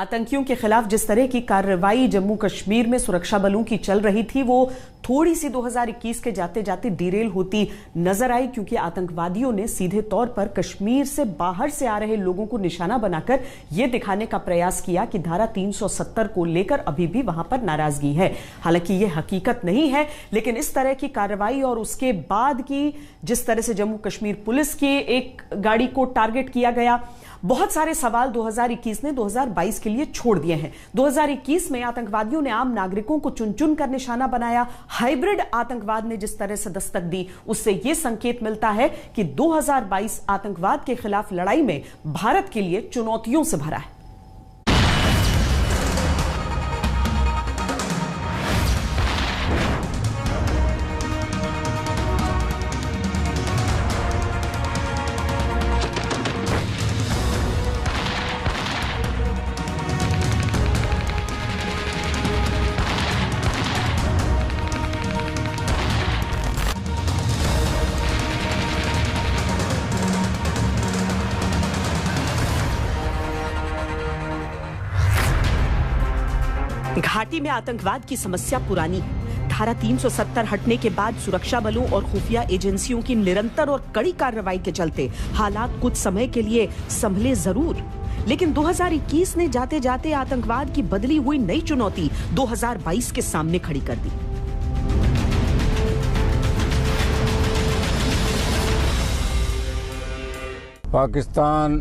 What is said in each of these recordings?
आतंकियों के खिलाफ जिस तरह की कार्रवाई जम्मू कश्मीर में सुरक्षा बलों की चल रही थी वो थोड़ी सी 2021 के जाते जाते डिरेल होती नजर आई, क्योंकि आतंकवादियों ने सीधे तौर पर कश्मीर से बाहर से आ रहे लोगों को निशाना बनाकर यह दिखाने का प्रयास किया कि धारा 370 को लेकर अभी भी वहां पर नाराजगी है। हालांकि यह हकीकत नहीं है, लेकिन इस तरह की कार्रवाई और उसके बाद की जिस तरह से जम्मू कश्मीर पुलिस की एक गाड़ी को टारगेट किया गया, बहुत सारे सवाल 2021 ने 2022 के लिए छोड़ दिए हैं। 2021 में आतंकवादियों ने आम नागरिकों को चुन चुन कर निशाना बनाया। हाइब्रिड आतंकवाद ने जिस तरह से दस्तक दी, उससे यह संकेत मिलता है कि 2022 आतंकवाद के खिलाफ लड़ाई में भारत के लिए चुनौतियों से भरा है। घाटी में आतंकवाद की समस्या पुरानी है। धारा 370 हटने के बाद सुरक्षा बलों और खुफिया एजेंसियों की निरंतर और कड़ी कार्रवाई के चलते हालात कुछ समय के लिए संभले जरूर, लेकिन 2021 ने जाते जाते आतंकवाद की बदली हुई नई चुनौती 2022 के सामने खड़ी कर दी। पाकिस्तान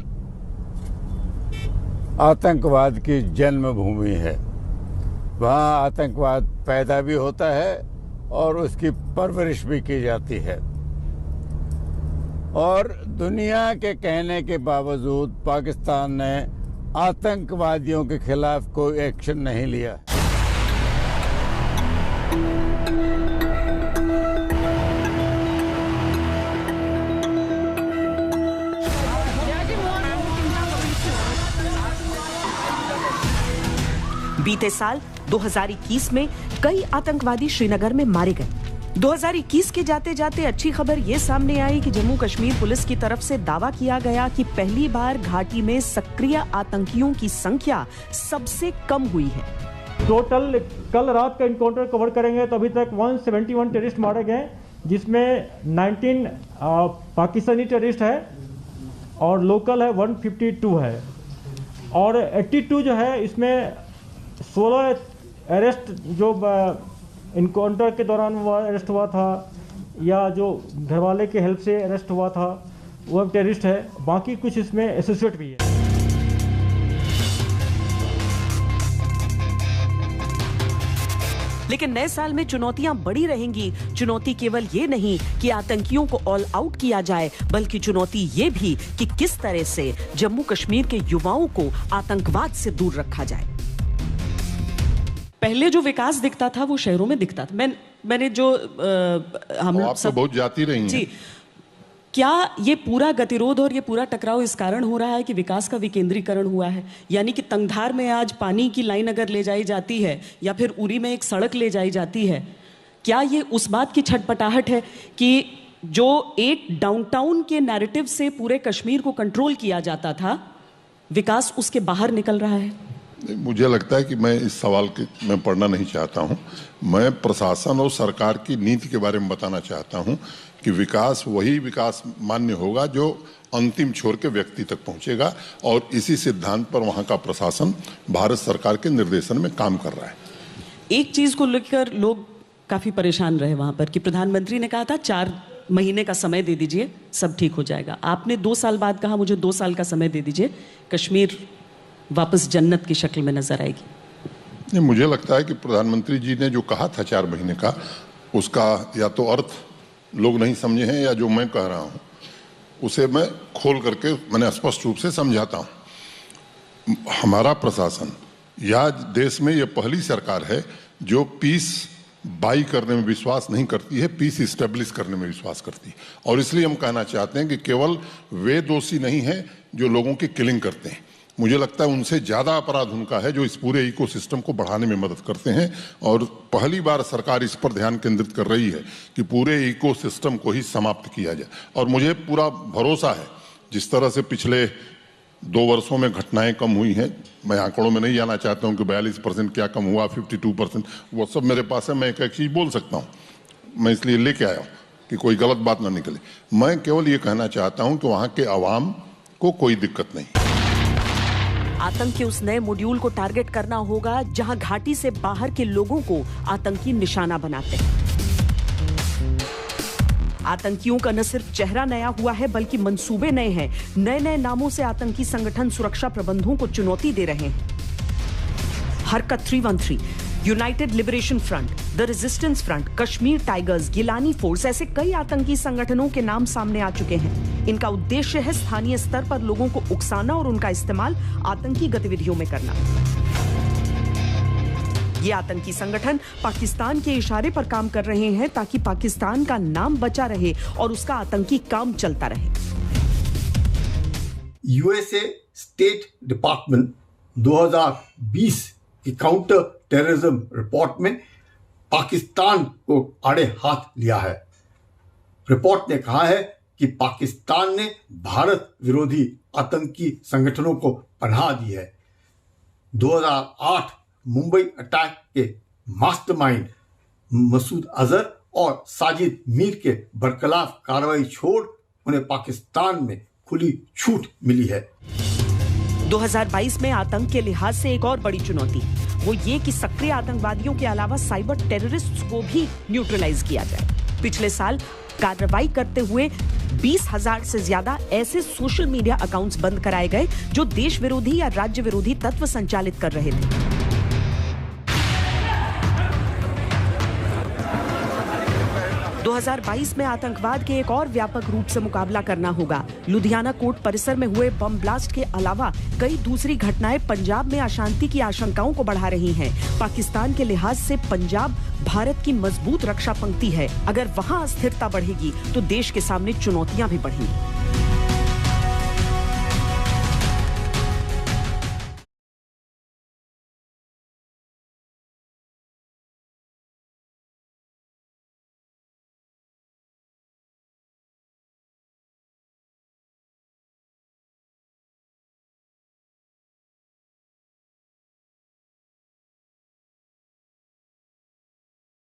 आतंकवाद की जन्मभूमि है। वहाँ आतंकवाद पैदा भी होता है और उसकी परवरिश भी की जाती है, और दुनिया के कहने के बावजूद पाकिस्तान ने आतंकवादियों के खिलाफ कोई एक्शन नहीं लिया। बीते साल 2021 में कई आतंकवादी श्रीनगर में मारे गए। 2021 के जाते जाते अच्छी खबर यह सामने आई कि जम्मू कश्मीर पुलिस की तरफ से दावा किया गया कि पहली बार घाटी में सक्रिय आतंकियों की संख्या सबसे कम हुई है। टोटल कल रात का इनकाउंटर कवर करेंगे तो अभी तक 171 टेररिस्ट मारे गए, जिसमें 19 पाकिस्तानी टेररिस्ट है और लोकल है 152 है, और 82 जो है इसमें 16 अरेस्ट जो इनकाउंटर के दौरान वो अरेस्ट हुआ था या जो घरवाले के हेल्प से अरेस्ट हुआ था वो टेररिस्ट है, बाकी कुछ इसमें एसोसिएट भी है। लेकिन नए साल में चुनौतियां बड़ी रहेंगी। चुनौती केवल ये नहीं कि आतंकियों को ऑल आउट किया जाए, बल्कि चुनौती ये भी कि किस तरह से जम्मू कश्मीर के युवाओं को आतंकवाद से दूर रखा जाए। पहले जो विकास दिखता था वो शहरों में दिखता था। मैंने जो हम आप सब बहुत जाती रही हैं जी, क्या ये पूरा गतिरोध और ये पूरा टकराव इस कारण हो रहा है कि विकास का विकेंद्रीकरण हुआ है? यानी कि तंगधार में आज पानी की लाइन अगर ले जाई जाती है या फिर उरी में एक सड़क ले जाई जाती है, क्या ये उस बात की छटपटाहट है कि जो एक डाउनटाउन के नैरेटिव से पूरे कश्मीर को कंट्रोल किया जाता था, विकास उसके बाहर निकल रहा है? मुझे लगता है कि मैं इस सवाल के मैं पढ़ना नहीं चाहता हूं। मैं प्रशासन और सरकार की नीति के बारे में बताना चाहता हूं कि विकास वही विकास मान्य होगा जो अंतिम छोर के व्यक्ति तक पहुंचेगा, और इसी सिद्धांत पर वहां का प्रशासन भारत सरकार के निर्देशन में काम कर रहा है। एक चीज को लेकर लोग काफी परेशान रहे वहां पर कि प्रधानमंत्री ने कहा था 4 महीने का समय दे दीजिए, सब ठीक हो जाएगा। आपने 2 साल बाद कहा मुझे 2 साल का समय दे दीजिए, कश्मीर वापस जन्नत की शक्ल में नजर आएगी। नहीं, मुझे लगता है कि प्रधानमंत्री जी ने जो कहा था 4 महीने का, उसका या तो अर्थ लोग नहीं समझे हैं या जो मैं कह रहा हूं उसे मैं खोल करके मैंने स्पष्ट रूप से समझाता हूं। हमारा प्रशासन या देश में यह पहली सरकार है जो पीस बाई करने में विश्वास नहीं करती है, पीस इस्टेब्लिश करने में विश्वास करती है। और इसलिए हम कहना चाहते हैं कि केवल वे दोषी नहीं हैं जो लोगों की किलिंग करते हैं। मुझे लगता है उनसे ज्यादा अपराध उनका है जो इस पूरे इकोसिस्टम को बढ़ाने में मदद करते हैं, और पहली बार सरकार इस पर ध्यान केंद्रित कर रही है कि पूरे इकोसिस्टम को ही समाप्त किया जाए। और मुझे पूरा भरोसा है जिस तरह से पिछले 2 वर्षों में घटनाएं कम हुई हैं। मैं आंकड़ों में नहीं जाना चाहता हूं कि 42% क्या कम हुआ, 52%, वो सब मेरे पास है। मैं एक चीज बोल सकता हूं, मैं इसलिए लेके आया हूं कि कोई गलत बात ना निकले। मैं केवल ये कहना चाहता हूं कि वहां के अवाम को कोई दिक्कत नहीं। आतंक के उस नए मॉड्यूल को टारगेट करना होगा जहां घाटी से बाहर के लोगों को आतंकी निशाना बनाते हैं। आतंकियों का न सिर्फ चेहरा नया हुआ है बल्कि मंसूबे नए हैं। नए नए नामों से आतंकी संगठन सुरक्षा प्रबंधों को चुनौती दे रहे हैं। हरकत 313, United Liberation Front, the Resistance Front, Kashmir Tigers, Gilani Force, ऐसे कई आतंकी संगठनों के नाम सामने आ चुके हैं। इनका उद्देश्य है स्थानीय स्तर पर लोगों को उकसाना और उनका इस्तेमाल आतंकी गतिविधियों में करना। ये आतंकी संगठन पाकिस्तान के इशारे पर काम कर रहे हैं ताकि पाकिस्तान का नाम बचा रहे और उसका आतंकी काम चलता रहे। यूएसए स्टेट डिपार्टमेंट 2020 की काउंटर टेररिज्म रिपोर्ट में पाकिस्तान को आड़े हाथ लिया है। रिपोर्ट ने कहा है कि पाकिस्तान ने भारत विरोधी आतंकी संगठनों को पनाह दी है। 2008 मुंबई अटैक के मास्टरमाइंड मसूद अजहर और साजिद मीर के बरखलाफ कार्रवाई छोड़ उन्हें पाकिस्तान में खुली छूट मिली है। 2022 में आतंक के लिहाज से एक और बड़ी चुनौती वो ये कि सक्रिय आतंकवादियों के अलावा साइबर टेररिस्ट्स को भी न्यूट्रलाइज किया जाए। पिछले साल कार्रवाई करते हुए 20,000 से ज्यादा ऐसे सोशल मीडिया अकाउंट्स बंद कराए गए जो देश विरोधी या राज्य विरोधी तत्व संचालित कर रहे थे। 2022 में आतंकवाद के एक और व्यापक रूप से मुकाबला करना होगा। लुधियाना कोर्ट परिसर में हुए बम ब्लास्ट के अलावा कई दूसरी घटनाएं पंजाब में अशांति की आशंकाओं को बढ़ा रही हैं। पाकिस्तान के लिहाज से पंजाब भारत की मजबूत रक्षा पंक्ति है। अगर वहां अस्थिरता बढ़ेगी तो देश के सामने चुनौतियां भी बढ़ेंगी।